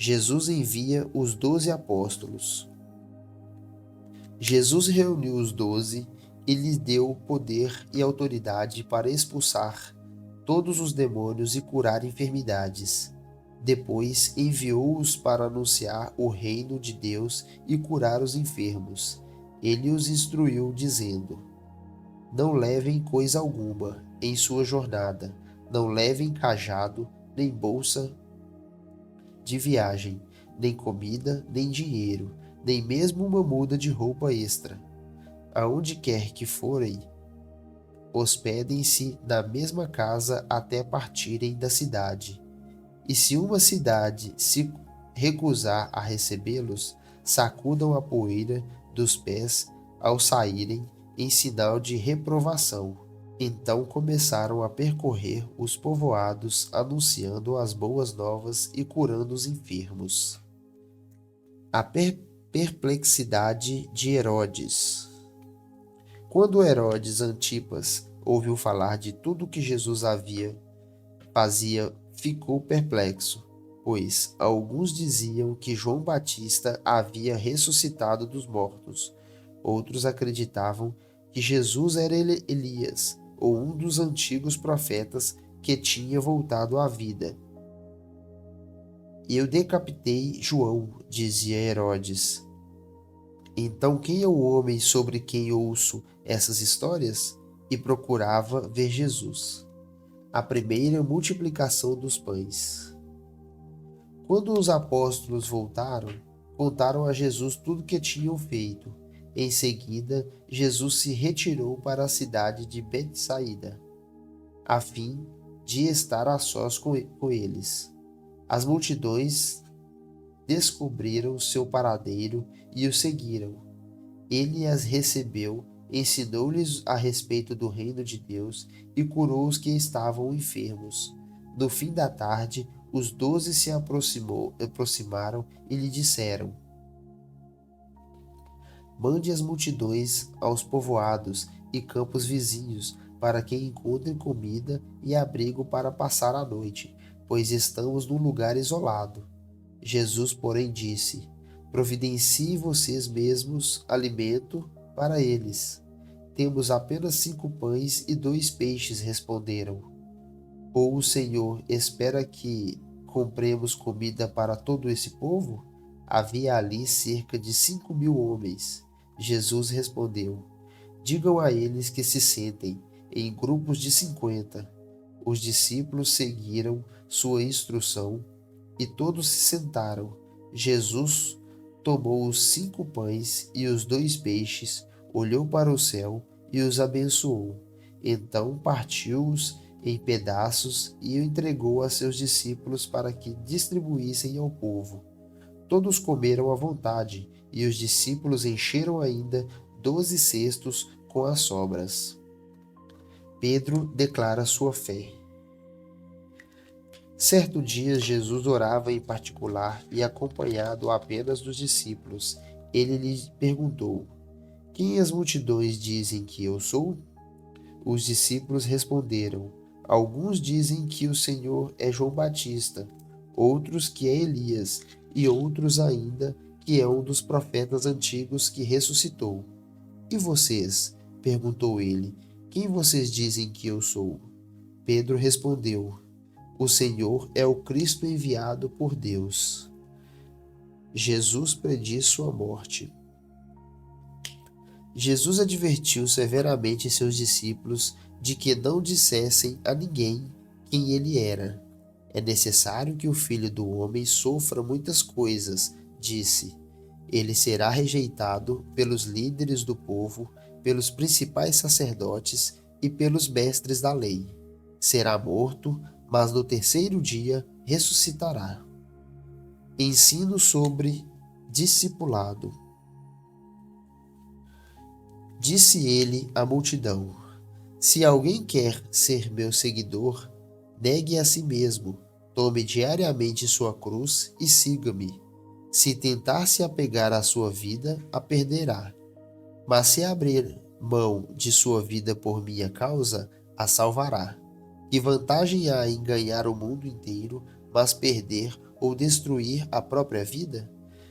Jesus envia os 12 apóstolos. Jesus reuniu os 12 e lhes deu poder e autoridade para expulsar todos os demônios e curar enfermidades. Depois enviou-os para anunciar o reino de Deus e curar os enfermos. Ele os instruiu, dizendo: Não levem coisa alguma em sua jornada, não levem cajado, nem bolsa de viagem, nem comida, nem dinheiro, nem mesmo uma muda de roupa extra. Aonde quer que forem, hospedem-se na mesma casa até partirem da cidade. E se uma cidade se recusar a recebê-los, sacudam a poeira dos pés ao saírem, em sinal de reprovação. Então começaram a percorrer os povoados, anunciando as boas novas e curando os enfermos. A perplexidade de Herodes. Quando Herodes Antipas ouviu falar de tudo que Jesus fazia, ficou perplexo, pois alguns diziam que João Batista havia ressuscitado dos mortos. Outros acreditavam que Jesus era Elias, ou um dos antigos profetas que tinha voltado à vida. Eu decapitei João, dizia Herodes. Então quem é o homem sobre quem ouço essas histórias? E procurava ver Jesus. A primeira multiplicação dos pães. Quando os apóstolos voltaram, contaram a Jesus tudo o que tinham feito. Em seguida, Jesus se retirou para a cidade de Betsaida, a fim de estar a sós com eles. As multidões descobriram seu paradeiro e o seguiram. Ele as recebeu, ensinou-lhes a respeito do reino de Deus e curou os que estavam enfermos. No fim da tarde, os 12 se aproximaram e lhe disseram: Mande as multidões aos povoados e campos vizinhos, para que encontrem comida e abrigo para passar a noite, pois estamos num lugar isolado. Jesus, porém, disse: Providenciem vocês mesmos alimento para eles. Temos apenas 5 pães e 2 peixes, responderam. Ou o Senhor espera que compremos comida para todo esse povo? Havia ali cerca de 5.000 homens. Jesus respondeu: Digam a eles que se sentem em grupos de 50. Os discípulos seguiram sua instrução e todos se sentaram. Jesus tomou os 5 pães e os 2 peixes, olhou para o céu e os abençoou. Então partiu-os em pedaços e o entregou a seus discípulos para que distribuíssem ao povo. Todos comeram à vontade, e os discípulos encheram ainda 12 cestos com as sobras. Pedro declara sua fé. Certo dia, Jesus orava em particular e acompanhado apenas dos discípulos. Ele lhes perguntou: Quem as multidões dizem que eu sou? Os discípulos responderam: Alguns dizem que o Senhor é João Batista, outros que é Elias, e outros ainda que é um dos profetas antigos que ressuscitou. E vocês? Perguntou ele: Quem vocês dizem que eu sou? Pedro respondeu: O Senhor é o Cristo enviado por Deus. Jesus prediz sua morte. Jesus advertiu severamente seus discípulos de que não dissessem a ninguém quem ele era. É necessário que o Filho do Homem sofra muitas coisas, disse. Ele será rejeitado pelos líderes do povo, pelos principais sacerdotes e pelos mestres da lei. Será morto, mas no terceiro dia ressuscitará. Ensino sobre discipulado. Disse ele à multidão: Se alguém quer ser meu seguidor, negue a si mesmo, tome diariamente sua cruz e siga-me. Se tentar se apegar à sua vida, a perderá. Mas se abrir mão de sua vida por minha causa, a salvará. Que vantagem há em ganhar o mundo inteiro, mas perder ou destruir a própria vida?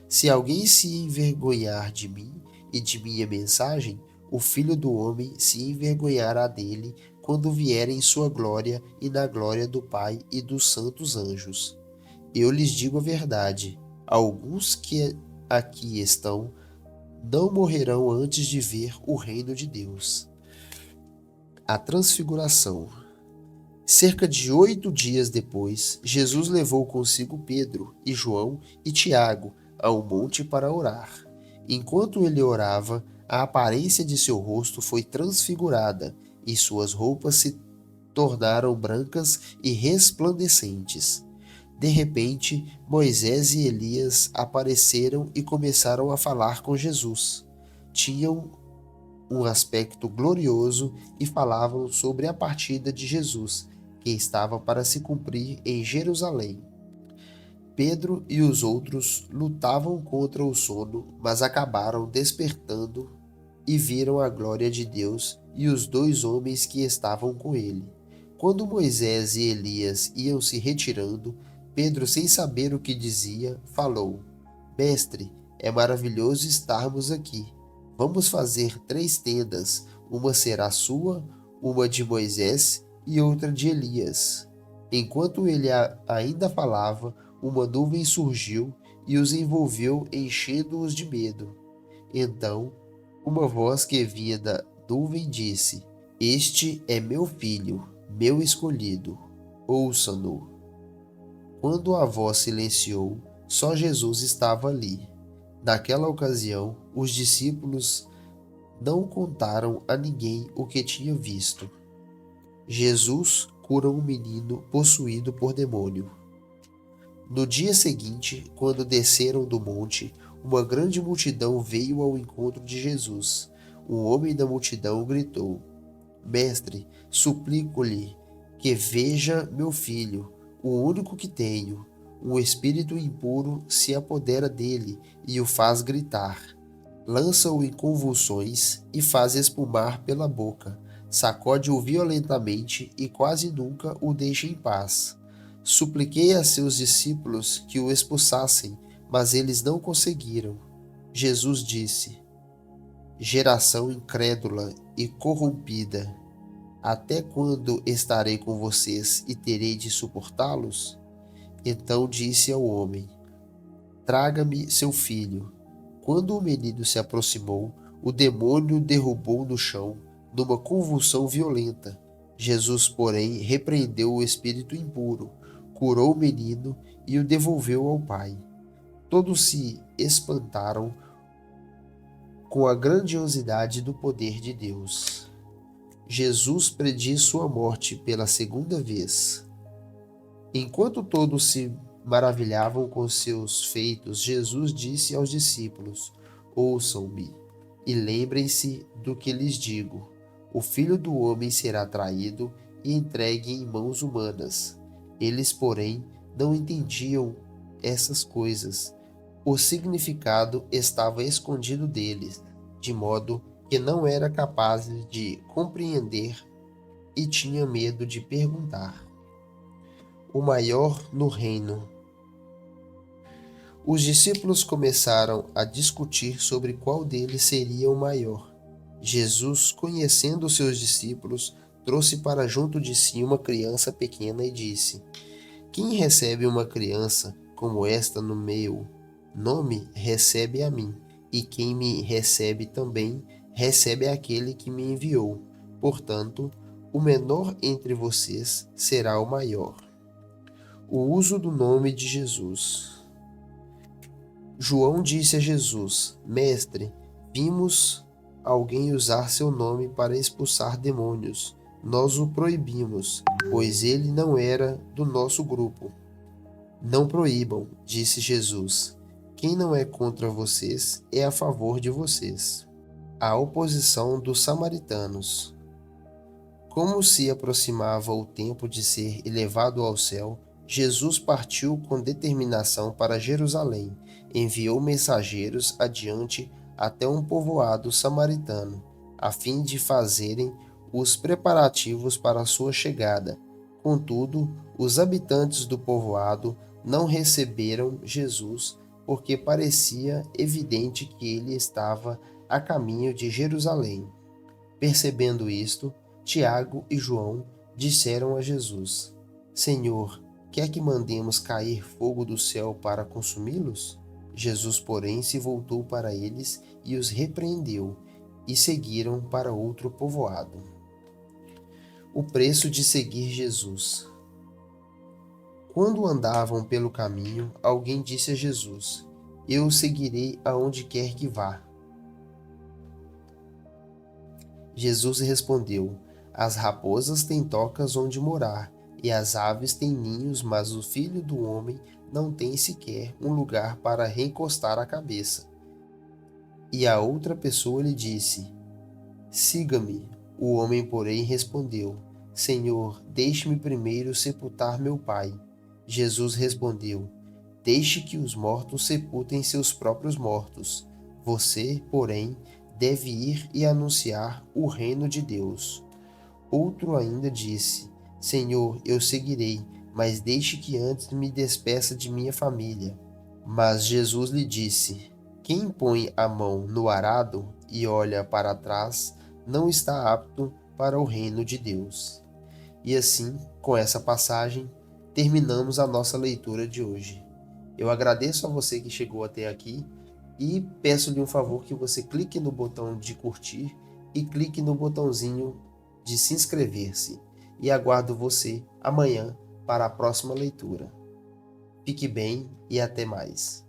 Se alguém se envergonhar de mim e de minha mensagem, o Filho do Homem se envergonhará dele quando vier em sua glória e na glória do Pai e dos santos anjos. Eu lhes digo a verdade: alguns que aqui estão não morrerão antes de ver o reino de Deus. A Transfiguração. Cerca de 8 dias depois, Jesus levou consigo Pedro e João e Tiago ao monte para orar. Enquanto ele orava, a aparência de seu rosto foi transfigurada e suas roupas se tornaram brancas e resplandecentes. De repente, Moisés e Elias apareceram e começaram a falar com Jesus. Tinham um aspecto glorioso e falavam sobre a partida de Jesus, que estava para se cumprir em Jerusalém. Pedro e os outros lutavam contra o sono, mas acabaram despertando e viram a glória de Deus e os 2 homens que estavam com ele. Quando Moisés e Elias iam se retirando, Pedro, sem saber o que dizia, falou: Mestre, é maravilhoso estarmos aqui. Vamos fazer 3 tendas, uma será sua, uma de Moisés e outra de Elias. Enquanto ele ainda falava, uma nuvem surgiu e os envolveu, enchendo-os de medo. Então, uma voz que vinha da nuvem disse: Este é meu filho, meu escolhido. Ouçam-no. Quando a voz silenciou, só Jesus estava ali. Naquela ocasião, os discípulos não contaram a ninguém o que tinham visto. Jesus cura um menino possuído por demônio. No dia seguinte, quando desceram do monte, uma grande multidão veio ao encontro de Jesus. Um homem da multidão gritou: Mestre, suplico-lhe que veja meu filho, o único que tenho. Um espírito impuro se apodera dele e o faz gritar. Lança-o em convulsões e faz espumar pela boca. Sacode-o violentamente e quase nunca o deixa em paz. Supliquei a seus discípulos que o expulsassem, mas eles não conseguiram. Jesus disse: Geração incrédula e corrompida, até quando estarei com vocês e terei de suportá-los? Então disse ao homem: Traga-me seu filho. Quando o menino se aproximou, o demônio o derrubou no chão, numa convulsão violenta. Jesus, porém, repreendeu o espírito impuro, curou o menino e o devolveu ao pai. Todos se espantaram com a grandiosidade do poder de Deus. Jesus prediz sua morte pela 2ª vez. Enquanto todos se maravilhavam com seus feitos, Jesus disse aos discípulos: Ouçam-me e lembrem-se do que lhes digo. O Filho do Homem será traído e entregue em mãos humanas. Eles, porém, não entendiam essas coisas. O significado estava escondido deles, de modo que não eram capazes de compreender e tinham medo de perguntar. O maior no reino. Os discípulos começaram a discutir sobre qual deles seria o maior. Jesus, conhecendo seus discípulos, trouxe para junto de si uma criança pequena e disse: Quem recebe uma criança como esta no meu nome, recebe a mim, e quem me recebe também, recebe aquele que me enviou. Portanto, o menor entre vocês será o maior. O uso do nome de Jesus. João disse a Jesus: Mestre, vimos alguém usar seu nome para expulsar demônios. Nós o proibimos, pois ele não era do nosso grupo. Não proíbam, disse Jesus. Quem não é contra vocês é a favor de vocês. A oposição dos samaritanos. Como se aproximava o tempo de ser elevado ao céu, Jesus partiu com determinação para Jerusalém, enviou mensageiros adiante até um povoado samaritano, a fim de fazerem os preparativos para sua chegada. Contudo, os habitantes do povoado não receberam Jesus porque parecia evidente que ele estava a caminho de Jerusalém. Percebendo isto, Tiago e João disseram a Jesus: Senhor, quer que mandemos cair fogo do céu para consumi-los? Jesus, porém, se voltou para eles e os repreendeu, e seguiram para outro povoado. O preço de seguir Jesus. Quando andavam pelo caminho, alguém disse a Jesus: Eu o seguirei aonde quer que vá. Jesus respondeu: As raposas têm tocas onde morar, e as aves têm ninhos, mas o Filho do Homem não tem sequer um lugar para recostar a cabeça. E a outra pessoa lhe disse: Siga-me. O homem, porém, respondeu: Senhor, deixe-me primeiro sepultar meu pai. Jesus respondeu: Deixe que os mortos sepultem seus próprios mortos. Você, porém, deve ir e anunciar o reino de Deus. Outro ainda disse: Senhor, eu seguirei, mas deixe que antes me despeça de minha família. Mas Jesus lhe disse: Quem põe a mão no arado e olha para trás não está apto para o reino de Deus. E assim, com essa passagem, terminamos a nossa leitura de hoje. Eu agradeço a você que chegou até aqui e peço-lhe um favor que você clique no botão de curtir e clique no botãozinho de se inscrever-se. E aguardo você amanhã para a próxima leitura. Fique bem e até mais.